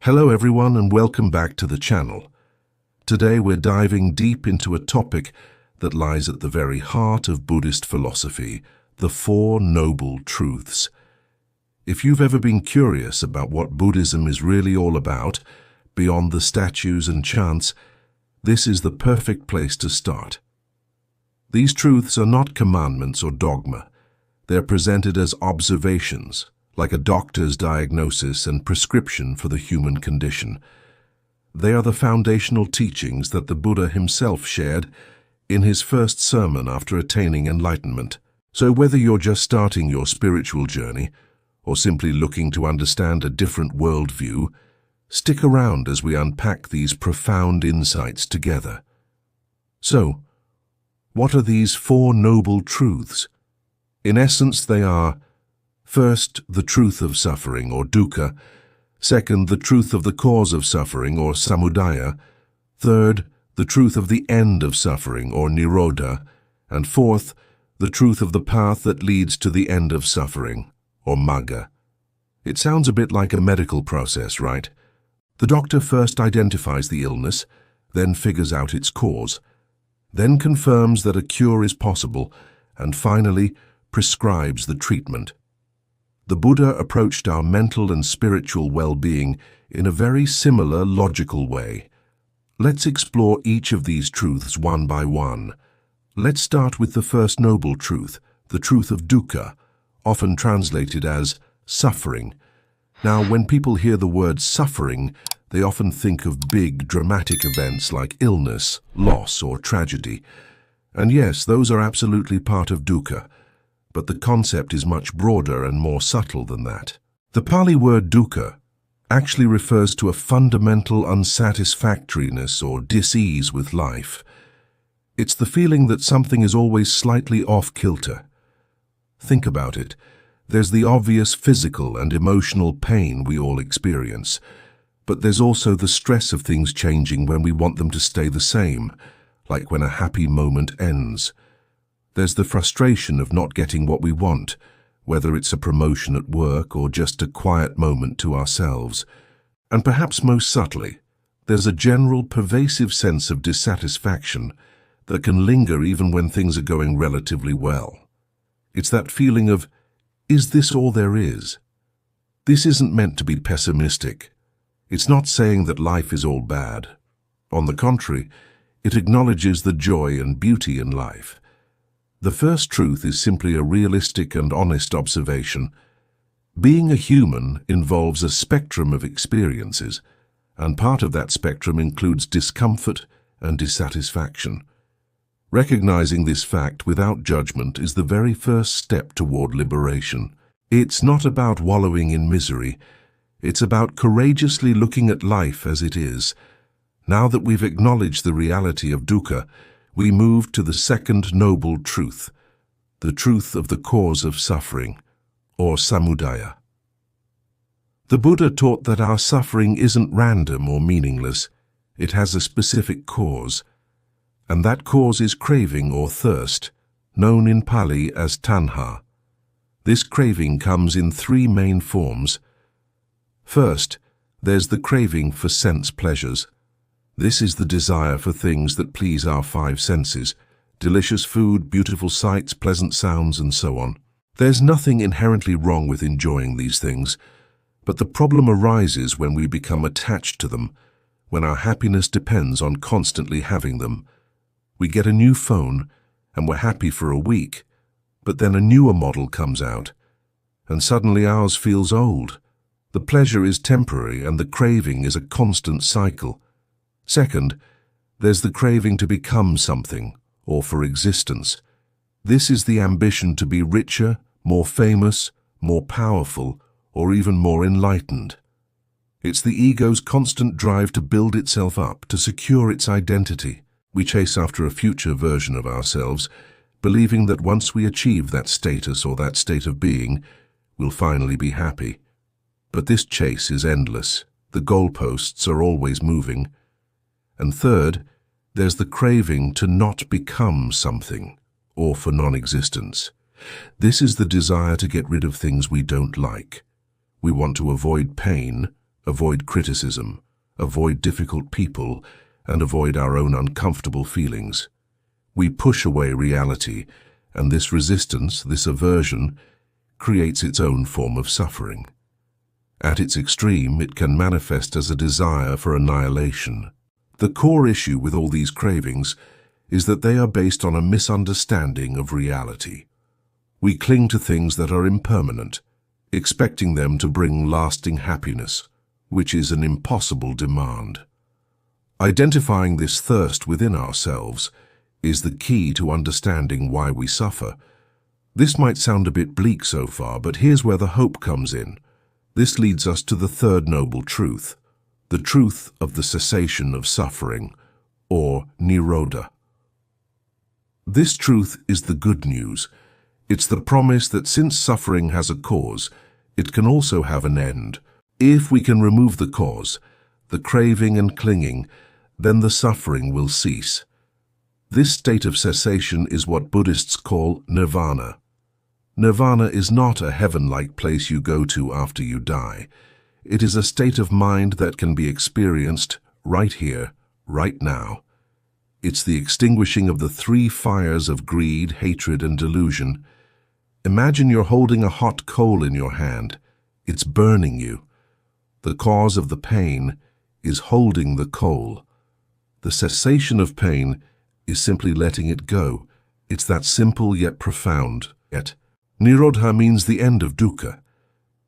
Hello everyone and welcome back to the channel. Today we're diving deep into a topic that lies at the very heart of Buddhist philosophy, the Four Noble Truths. If you've ever been curious about what Buddhism is really all about, beyond the statues and chants, this is the perfect place to start. These truths are not commandments or dogma. They're presented as observations, like a doctor's diagnosis and prescription for the human condition. They are the foundational teachings that the Buddha himself shared in his first sermon after attaining enlightenment. So whether you're just starting your spiritual journey or simply looking to understand a different worldview, stick around as we unpack these profound insights together. So, what are these Four Noble Truths? In essence, they are: first, the truth of suffering, or dukkha; second, the truth of the cause of suffering, or samudaya; third, the truth of the end of suffering, or nirodha; and fourth, the truth of the path that leads to the end of suffering, or magga. It sounds a bit like a medical process, right? The doctor first identifies the illness, then figures out its cause, then confirms that a cure is possible, and finally prescribes the treatment. The Buddha approached our mental and spiritual well-being in a very similar, logical way. Let's explore each of these truths one by one. Let's start with the first noble truth, the truth of dukkha, often translated as suffering. Now, when people hear the word suffering, they often think of big, dramatic events like illness, loss, or tragedy. And yes, those are absolutely part of dukkha. But the concept is much broader and more subtle than that. The Pali word dukkha actually refers to a fundamental unsatisfactoriness or dis-ease with life. It's the feeling that something is always slightly off-kilter. Think about it. There's the obvious physical and emotional pain we all experience, but there's also the stress of things changing when we want them to stay the same, like when a happy moment ends. There's the frustration of not getting what we want, whether it's a promotion at work or just a quiet moment to ourselves. And perhaps most subtly, there's a general pervasive sense of dissatisfaction that can linger even when things are going relatively well. It's that feeling of, is this all there is? This isn't meant to be pessimistic. It's not saying that life is all bad. On the contrary, it acknowledges the joy and beauty in life. The first truth is simply a realistic and honest observation. Being a human involves a spectrum of experiences, and part of that spectrum includes discomfort and dissatisfaction. Recognizing this fact without judgment is the very first step toward liberation. It's not about wallowing in misery. It's about courageously looking at life as it is. Now that we've acknowledged the reality of dukkha, we move to the second noble truth, the truth of the cause of suffering, or samudaya. The Buddha taught that our suffering isn't random or meaningless. It has a specific cause, and that cause is craving or thirst, known in Pali as tanha. This craving comes in three main forms. First, there's the craving for sense pleasures. This is the desire for things that please our five senses: delicious food, beautiful sights, pleasant sounds, and so on. There's nothing inherently wrong with enjoying these things, but the problem arises when we become attached to them, when our happiness depends on constantly having them. We get a new phone, and we're happy for a week, but then a newer model comes out, and suddenly ours feels old. The pleasure is temporary, and the craving is a constant cycle. Second, there's the craving to become something, or for existence. This is the ambition to be richer, more famous, more powerful, or even more enlightened. It's the ego's constant drive to build itself up, to secure its identity. We chase after a future version of ourselves, believing that once we achieve that status or that state of being, we'll finally be happy. But this chase is endless. The goalposts are always moving. And third, there's the craving to not become something, or for non-existence. This is the desire to get rid of things we don't like. We want to avoid pain, avoid criticism, avoid difficult people, and avoid our own uncomfortable feelings. We push away reality, and this resistance, this aversion, creates its own form of suffering. At its extreme, it can manifest as a desire for annihilation. The core issue with all these cravings is that they are based on a misunderstanding of reality. We cling to things that are impermanent, expecting them to bring lasting happiness, which is an impossible demand. Identifying this thirst within ourselves is the key to understanding why we suffer. This might sound a bit bleak so far, but here's where the hope comes in. This leads us to the third noble truth, the truth of the cessation of suffering, or Nirodha. This truth is the good news. It's the promise that since suffering has a cause, it can also have an end. If we can remove the cause, the craving and clinging, then the suffering will cease. This state of cessation is what Buddhists call nirvana. Nirvana is not a heaven-like place you go to after you die. It is a state of mind that can be experienced right here, right now. It's the extinguishing of the three fires of greed, hatred, and delusion. Imagine you're holding a hot coal in your hand. It's burning you. The cause of the pain is holding the coal. The cessation of pain is simply letting it go. It's that simple yet profound. Yet, Nirodha means the end of dukkha.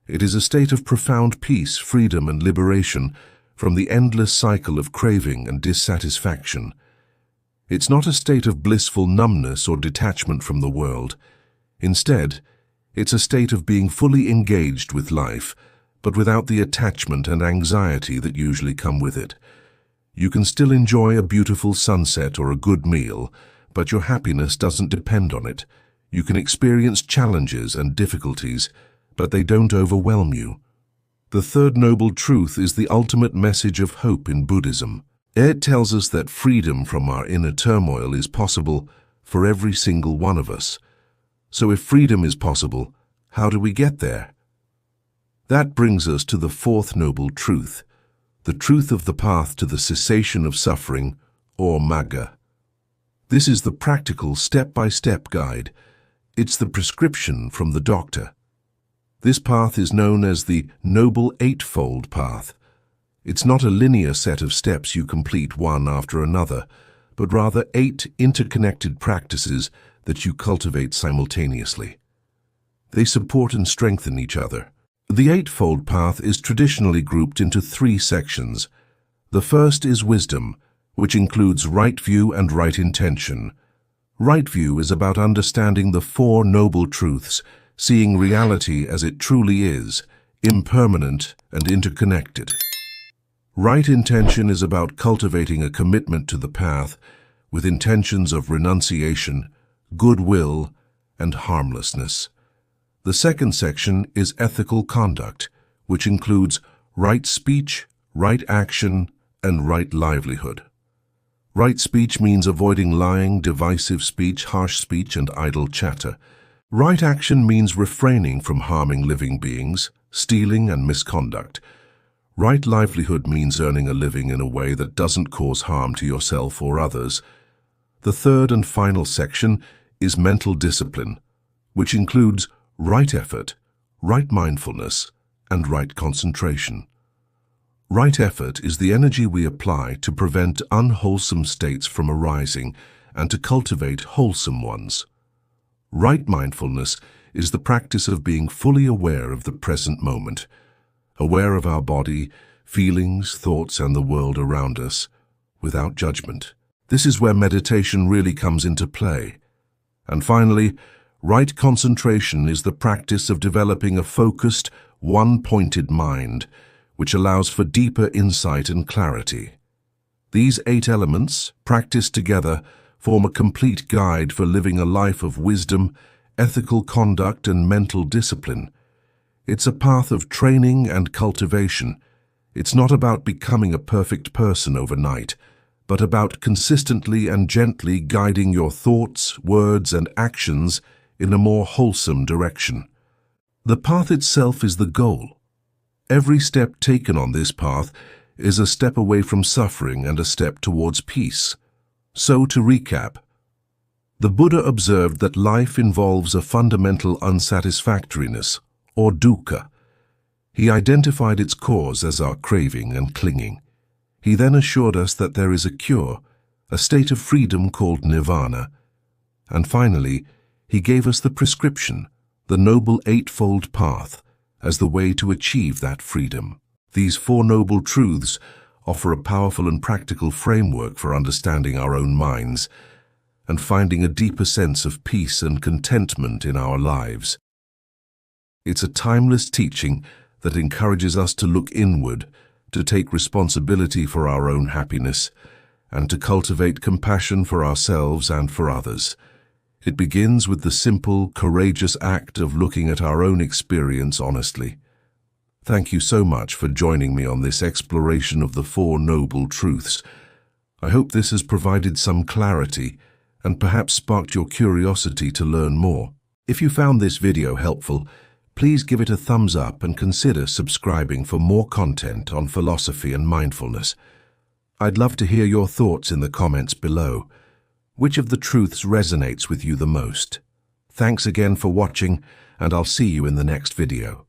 It is a state of profound peace, freedom, and liberation from the endless cycle of craving and dissatisfaction. It's not a state of blissful numbness or detachment from the world. Instead, it's a state of being fully engaged with life, but without the attachment and anxiety that usually come with it. You can still enjoy a beautiful sunset or a good meal, but your happiness doesn't depend on it. You can experience challenges and difficulties, but they don't overwhelm you. The third noble truth is the ultimate message of hope in Buddhism. It tells us that freedom from our inner turmoil is possible for every single one of us. So if freedom is possible, how do we get there? That brings us to the fourth noble truth, the truth of the path to the cessation of suffering, or Magga. This is the practical step-by-step guide. It's the prescription from the doctor. This path is known as the Noble Eightfold Path. It's not a linear set of steps you complete one after another, but rather 8 interconnected practices that you cultivate simultaneously. They support and strengthen each other. The Eightfold Path is traditionally grouped into 3 sections. The first is wisdom, which includes right view and right intention. Right view is about understanding the 4 noble truths, seeing reality as it truly is, impermanent and interconnected. Right intention is about cultivating a commitment to the path with intentions of renunciation, goodwill, and harmlessness. The second section is ethical conduct, which includes right speech, right action, and right livelihood. Right speech means avoiding lying, divisive speech, harsh speech, and idle chatter. Right action means refraining from harming living beings, stealing, and misconduct. Right livelihood means earning a living in a way that doesn't cause harm to yourself or others. The third and final section is mental discipline, which includes right effort, right mindfulness, and right concentration. Right effort is the energy we apply to prevent unwholesome states from arising and to cultivate wholesome ones. Right mindfulness is the practice of being fully aware of the present moment, aware of our body, feelings, thoughts, and the world around us, without judgment. This is where meditation really comes into play. And finally, right concentration is the practice of developing a focused, one-pointed mind, which allows for deeper insight and clarity. These 8 elements, practiced together, form a complete guide for living a life of wisdom, ethical conduct, and mental discipline. It's a path of training and cultivation. It's not about becoming a perfect person overnight, but about consistently and gently guiding your thoughts, words, and actions in a more wholesome direction. The path itself is the goal. Every step taken on this path is a step away from suffering and a step towards peace. So, to recap, the Buddha observed that life involves a fundamental unsatisfactoriness, or dukkha. He identified its cause as our craving and clinging. He then assured us that there is a cure, a state of freedom called nirvana. And finally, he gave us the prescription, the Noble Eightfold Path, as the way to achieve that freedom. These Four Noble Truths offer a powerful and practical framework for understanding our own minds and finding a deeper sense of peace and contentment in our lives. It's a timeless teaching that encourages us to look inward, to take responsibility for our own happiness, and to cultivate compassion for ourselves and for others. It begins with the simple, courageous act of looking at our own experience honestly. Thank you so much for joining me on this exploration of the Four Noble Truths. I hope this has provided some clarity and perhaps sparked your curiosity to learn more. If you found this video helpful, please give it a thumbs up and consider subscribing for more content on philosophy and mindfulness. I'd love to hear your thoughts in the comments below. Which of the truths resonates with you the most? Thanks again for watching, and I'll see you in the next video.